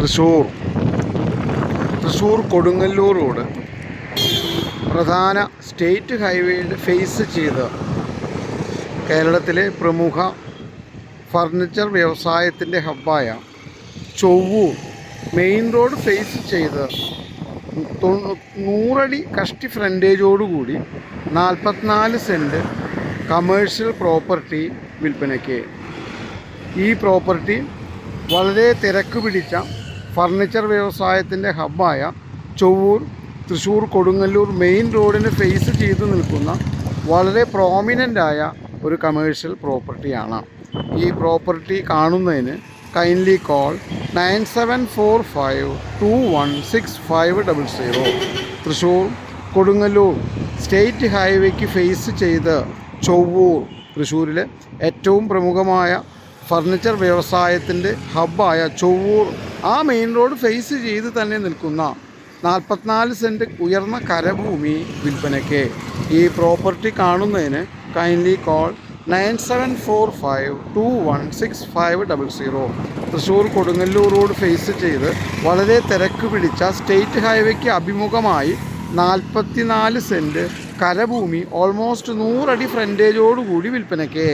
Thrissur Kodungallur road പ്രധാന state ഹൈവേയുടെ face ചെയ്ത് കേരളത്തിലെ പ്രമുഖ ഫർണിച്ചർ വ്യവസായത്തിൻ്റെ ഹബ്ബായ ചൊവ്വൂർ മെയിൻ റോഡ് ഫേസ് ചെയ്ത് 100 അടി കഷ്ടി ഫ്രണ്ടേജോടുകൂടി 44 സെൻറ്റ് കമേഴ്ഷ്യൽ പ്രോപ്പർട്ടി വിൽപ്പനയ്ക്ക്. ഈ പ്രോപ്പർട്ടി വളരെ തിരക്ക് പിടിച്ച ഫർണിച്ചർ വ്യവസായത്തിൻ്റെ ഹബ്ബായ ചൊവ്വൂർ തൃശ്ശൂർ കൊടുങ്ങല്ലൂർ മെയിൻ റോഡിന് ഫേസ് ചെയ്ത് നിൽക്കുന്ന വളരെ പ്രോമിനൻ്റായ ഒരു കമേഴ്ഷ്യൽ പ്രോപ്പർട്ടിയാണ്. ഈ പ്രോപ്പർട്ടി കാണുന്നതിന് kindly call 9745216500. Thrissur Kodungallur state ഹൈവേക്ക് ഫേസ് ചെയ്ത് ചൊവ്വൂർ, തൃശ്ശൂരിലെ ഏറ്റവും പ്രമുഖമായ ഫർണിച്ചർ വ്യവസായത്തിൻ്റെ ഹബ്ബായ ചൊവ്വൂർ ആ മെയിൻ റോഡ് ഫേസ് ചെയ്ത് തന്നെ നിൽക്കുന്ന 44 സെൻറ്റ് ഉയർന്ന കരഭൂമി വിൽപ്പനയ്ക്ക്. ഈ പ്രോപ്പർട്ടി കാണുന്നതിന് kindly call 9745216500. Thrissur Kodungallur road face ചെയ്ത് വളരെ തിരക്ക് പിടിച്ച സ്റ്റേറ്റ് ഹൈവേക്ക് അഭിമുഖമായി 44 സെൻറ്റ് കരഭൂമി ഓൾമോസ്റ്റ് 100 അടി ഫ്രണ്ടേജോടുകൂടി വിൽപ്പനയ്ക്ക്.